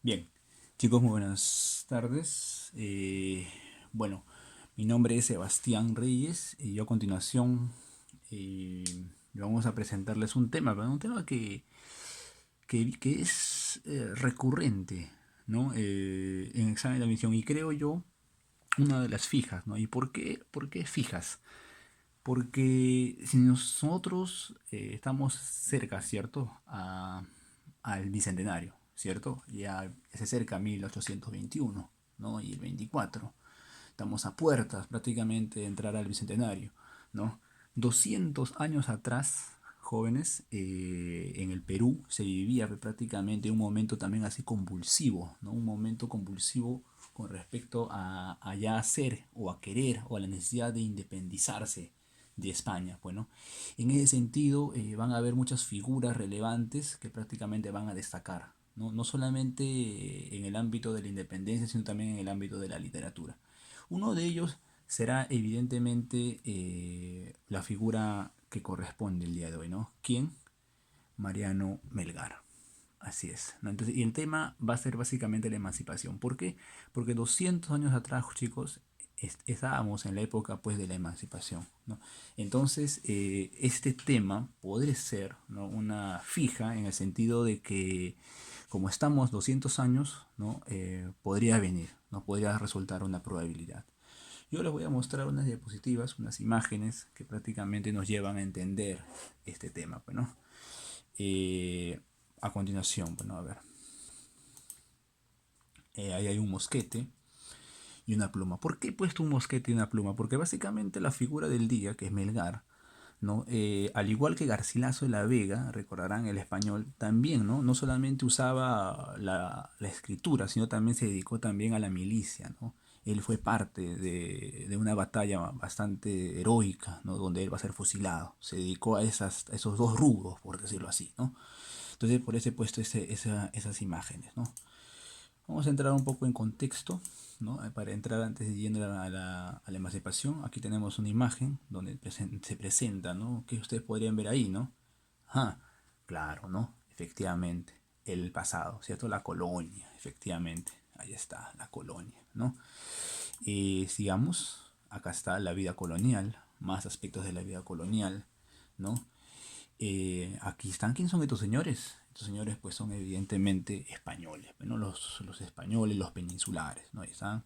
Bien, chicos, muy buenas tardes. Bueno, mi nombre es Sebastián Reyes y yo a continuación eh, vamos a presentarles un tema, ¿verdad? Un tema que es recurrente, ¿no? En examen de admisión y creo yo una de las fijas, ¿no? ¿Y por qué fijas? Porque si nosotros estamos cerca, ¿cierto? Al bicentenario, ¿cierto? Ya se acerca 1821, ¿no? Y el 24. Estamos a puertas prácticamente de entrar al bicentenario, ¿no? 200 años atrás, jóvenes, en el Perú se vivía prácticamente un momento también así convulsivo, ¿no? Un momento convulsivo con respecto a ya hacer o a querer o a la necesidad de independizarse de España. Bueno, en ese sentido van a haber muchas figuras relevantes que prácticamente van a destacar, ¿no? No solamente en el ámbito de la independencia, sino también en el ámbito de la literatura. Uno de ellos será evidentemente la figura que corresponde el día de hoy, ¿no? ¿Quién? Mariano Melgar. Así es, ¿no? Entonces, y el tema va a ser básicamente la emancipación. ¿Por qué? Porque 200 años atrás, chicos, estábamos en la época pues de la emancipación, ¿no? Entonces, este tema podría ser, ¿no?, una fija en el sentido de que como estamos 200 años, ¿no?, podría venir, ¿no? Podría resultar una probabilidad. Yo les voy a mostrar unas diapositivas, unas imágenes que prácticamente nos llevan a entender este tema, pues, ¿no? Eh, a continuación, bueno, a ver, ahí hay un mosquete y una pluma. ¿Por qué he puesto un mosquete y una pluma? Porque básicamente la figura del día, que es Melgar, ¿no? Al igual que Garcilaso de la Vega, recordarán el español, también, ¿no? No solamente usaba la escritura, sino también se dedicó también a la milicia, ¿no? Él fue parte de una batalla bastante heroica, ¿no?, donde él va a ser fusilado. Se dedicó a esos dos rubros, por decirlo así, ¿no? Entonces, por eso he puesto esas imágenes, ¿no? Vamos a entrar un poco en contexto, ¿no? Para entrar antes de yendo a la emancipación. Aquí tenemos una imagen donde se presenta, ¿no? Que ustedes podrían ver ahí, ¿no? Ajá, claro, ¿no? Efectivamente, el pasado, ¿cierto? La colonia, efectivamente. Ahí está, la colonia, ¿no? Sigamos, acá está la vida colonial, más aspectos de la vida colonial, ¿no? Aquí están, ¿quién son estos señores? Estos señores pues son evidentemente españoles, ¿no? Los españoles, los peninsulares, ¿no? Ahí están,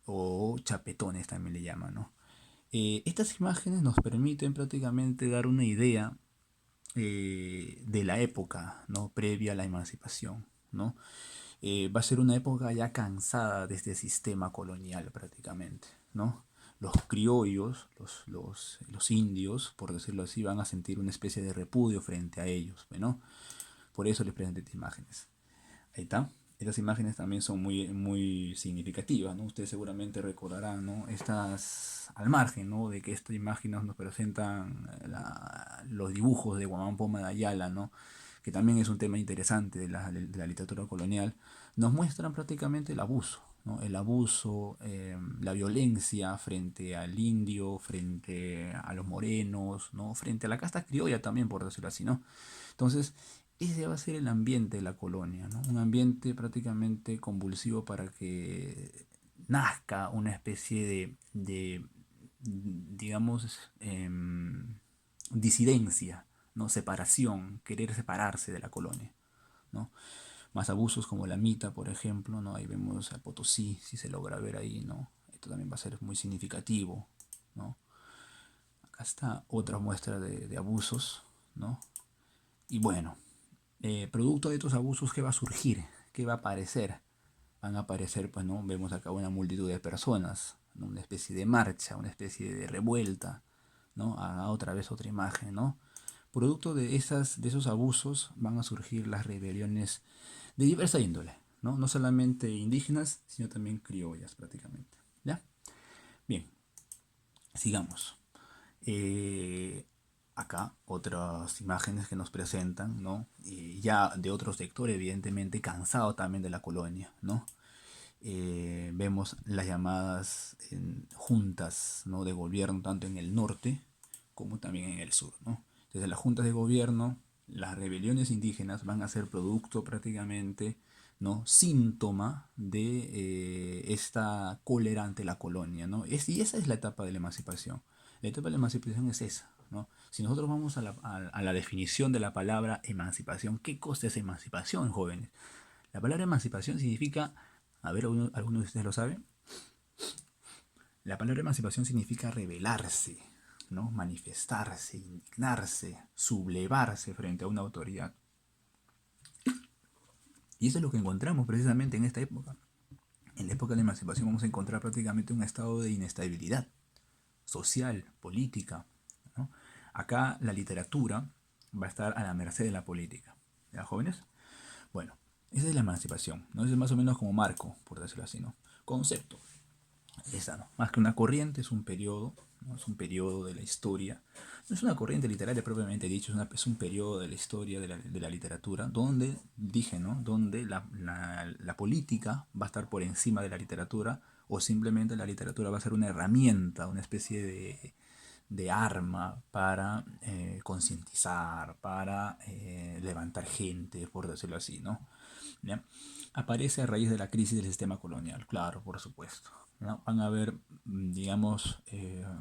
o chapetones también le llaman, ¿no? Estas imágenes nos permiten prácticamente dar una idea de la época, ¿no?, previa a la emancipación, ¿no? Va a ser una época ya cansada de este sistema colonial prácticamente, ¿no? Los criollos, los indios, por decirlo así, van a sentir una especie de repudio frente a ellos, ¿no? Por eso les presenté estas imágenes. Ahí está. Estas imágenes también son muy significativas, ¿no? Ustedes seguramente recordarán, ¿no?, estas al margen, ¿no?, de que estas imágenes nos presentan los dibujos de Guamán Poma de Ayala, ¿no?, que también es un tema interesante de la literatura colonial. Nos muestran prácticamente el abuso, ¿no? El abuso, la violencia frente al indio, frente a los morenos, ¿no?, frente a la casta criolla también, por decirlo así, ¿no? Entonces, ese va a ser el ambiente de la colonia, ¿no? Un ambiente prácticamente convulsivo para que nazca una especie digamos, disidencia, ¿no? Separación, querer separarse de la colonia, ¿no? Más abusos como la mita, por ejemplo, ¿no? Ahí vemos a Potosí, si se logra ver ahí, ¿no? Esto también va a ser muy significativo, ¿no? Acá está otra muestra de abusos, ¿no? Y bueno, producto de estos abusos, ¿qué va a surgir? ¿Qué va a aparecer? Van a aparecer, pues, ¿no? Vemos acá una multitud de personas, ¿no?, una especie de marcha, una especie de revuelta, ¿no? Otra vez otra imagen, ¿no? Producto de esos abusos van a surgir las rebeliones de diversa índole, ¿no? No solamente indígenas, sino también criollas prácticamente, ¿ya? Bien, sigamos. Eh, Acá otras imágenes que nos presentan, ¿no? Ya de otro sector, evidentemente cansado también de la colonia, ¿no? Vemos las llamadas juntas, ¿no?, de gobierno tanto en el norte como también en el sur, ¿no? Desde las juntas de gobierno, las rebeliones indígenas van a ser producto prácticamente ¿no? Síntoma de esta cólera ante la colonia, ¿no? Y esa es la etapa de la emancipación. La etapa de la emancipación es esa, ¿no? Si nosotros vamos a la definición de la palabra emancipación, ¿qué cosa es emancipación, jóvenes? La palabra emancipación significa, a ver, ¿alguno de ustedes lo sabe? La palabra emancipación significa rebelarse, ¿no? Manifestarse, indignarse, sublevarse frente a una autoridad. Y eso es lo que encontramos precisamente en esta época. En la época de la emancipación vamos a encontrar prácticamente un estado de inestabilidad social, política, ¿no? Acá la literatura va a estar a la merced de la política. ¿Ya, jóvenes? Bueno, esa es la emancipación, ¿no? Ese es más o menos como marco, por decirlo así, ¿no? Concepto. Esa, ¿no? Más que una corriente, es un periodo, ¿no? Es un periodo de la historia. No es una corriente literaria propiamente dicho, es un periodo de la historia de la literatura, donde, dije, ¿no? Donde la política va a estar por encima de la literatura, o simplemente la literatura va a ser una herramienta, una especie de arma para concientizar, para levantar gente, por decirlo así, ¿no? ¿Ya? Aparece a raíz de la crisis del sistema colonial, claro, por supuesto, ¿no? Van a haber, digamos,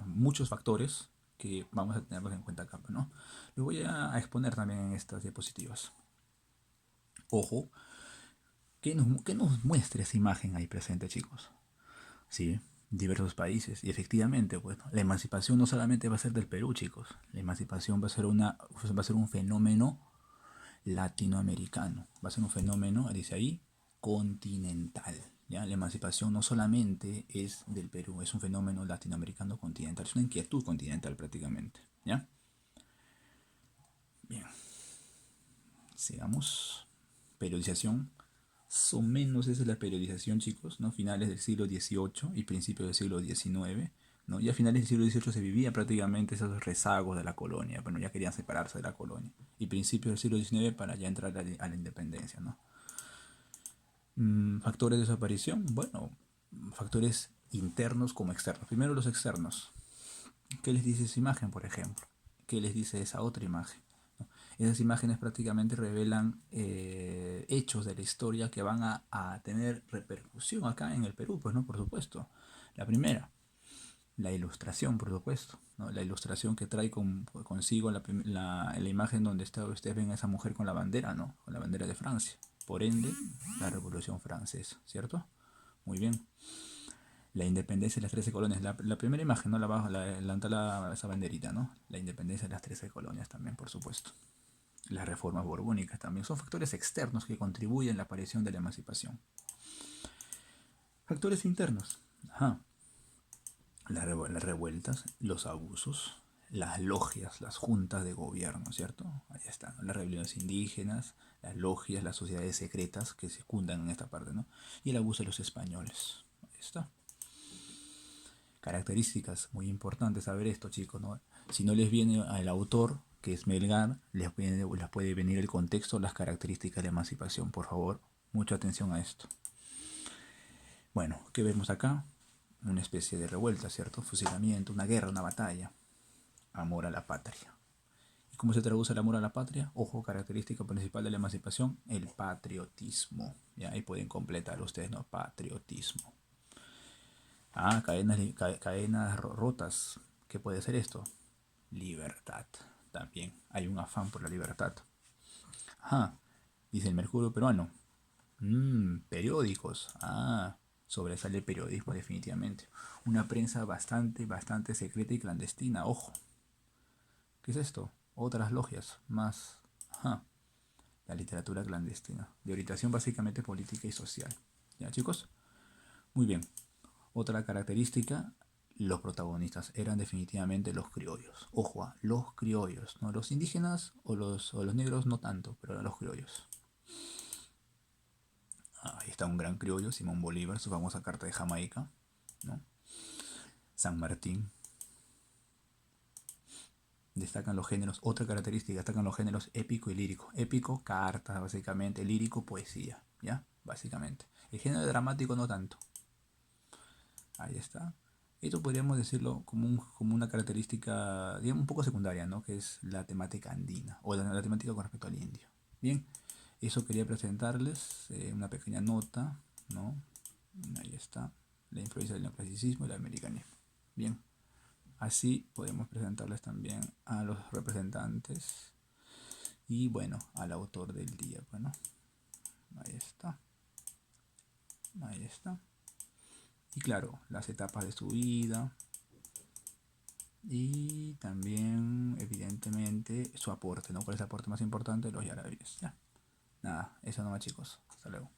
muchos factores que vamos a tenerlos en cuenta acá, ¿no? Los voy a exponer también en estas diapositivas. Ojo, qué nos muestra esa imagen ahí presente, chicos? Sí, diversos países. Y efectivamente, bueno, la emancipación no solamente va a ser del Perú, chicos. La emancipación va a ser un fenómeno latinoamericano. Va a ser un fenómeno, dice ahí, continental. ¿Ya? La emancipación no solamente es del Perú, es un fenómeno latinoamericano continental, es una inquietud continental prácticamente. ¿Ya? Bien, sigamos. Periodización. Más o menos esa es la periodización, chicos, ¿no? Finales del siglo XVIII y principios del siglo XIX. ¿No? Ya a finales del siglo XVIII se vivía prácticamente esos rezagos de la colonia, bueno, ya querían separarse de la colonia. Y principios del siglo XIX para ya entrar a la independencia, ¿no? Factores de desaparición, bueno, factores internos como externos. Primero los externos. ¿Qué les dice esa imagen, por ejemplo? ¿Qué les dice esa otra imagen? ¿No? Esas imágenes prácticamente revelan hechos de la historia que van a tener repercusión acá en el Perú, pues no, por supuesto. La primera, la ilustración, por supuesto, ¿no? La ilustración que trae consigo la imagen donde ustedes ven a esa mujer con la bandera, ¿no? Con la bandera de Francia. Por ende, la Revolución Francesa, ¿cierto? Muy bien. La independencia de las 13 colonias. La primera imagen, ¿no? La abajo, esa banderita, ¿no? La independencia de las 13 colonias también, por supuesto. Las reformas borbónicas también. Son factores externos que contribuyen a la aparición de la emancipación. Factores internos. Ajá. Las revueltas, los abusos, las logias, las juntas de gobierno, ¿cierto? Ahí están, ¿no? Las rebeliones indígenas, las logias, las sociedades secretas que se secundan en esta parte, ¿no? Y el abuso de los españoles. Ahí está. Características, muy importantes saber esto, chicos, ¿no? Si no les viene al autor, que es Melgar, les puede venir el contexto, las características de la emancipación, por favor, mucha atención a esto. Bueno, ¿qué vemos acá? Una especie de revuelta, ¿cierto? Fusilamiento, una guerra, una batalla. Amor a la patria. ¿Y cómo se traduce el amor a la patria? Ojo, característica principal de la emancipación, el patriotismo. ¿Ya? Ahí pueden completar ustedes, ¿no? Patriotismo. Ah, cadenas rotas. ¿Qué puede ser esto? Libertad. También hay un afán por la libertad. Ajá, dice el Mercurio peruano. Periódicos. Ah, sobresale el periodismo definitivamente. Una prensa bastante secreta y clandestina. Ojo. ¿Qué es esto? Otras logias. Más. Ajá. La literatura clandestina. De orientación básicamente política y social. ¿Ya, chicos? Muy bien. Otra característica, los protagonistas eran definitivamente los criollos. Ojo, los criollos, ¿no? Los indígenas o los negros no tanto, pero los criollos. Ahí está un gran criollo, Simón Bolívar, su famosa carta de Jamaica, ¿no? San Martín. Destacan los géneros, otra característica, destacan los géneros épico y lírico. Épico, cartas, básicamente. Lírico, poesía, ¿ya? Básicamente. El género dramático no tanto. Ahí está. Esto podríamos decirlo como una característica, digamos, un poco secundaria, ¿no? Que es la temática andina, o la temática con respecto al indio. Bien, Eso quería presentarles, una pequeña nota, ¿no? Ahí está, la influencia del neoclasicismo y el americanismo. Bien, así podemos presentarles también a los representantes y bueno, al autor del día. Bueno, ahí está, ahí está. Y claro, las etapas de su vida y también, evidentemente, su aporte, ¿no? ¿Cuál es el aporte más importante de los yarabíes? Ya, nada, eso nomás chicos. Hasta luego.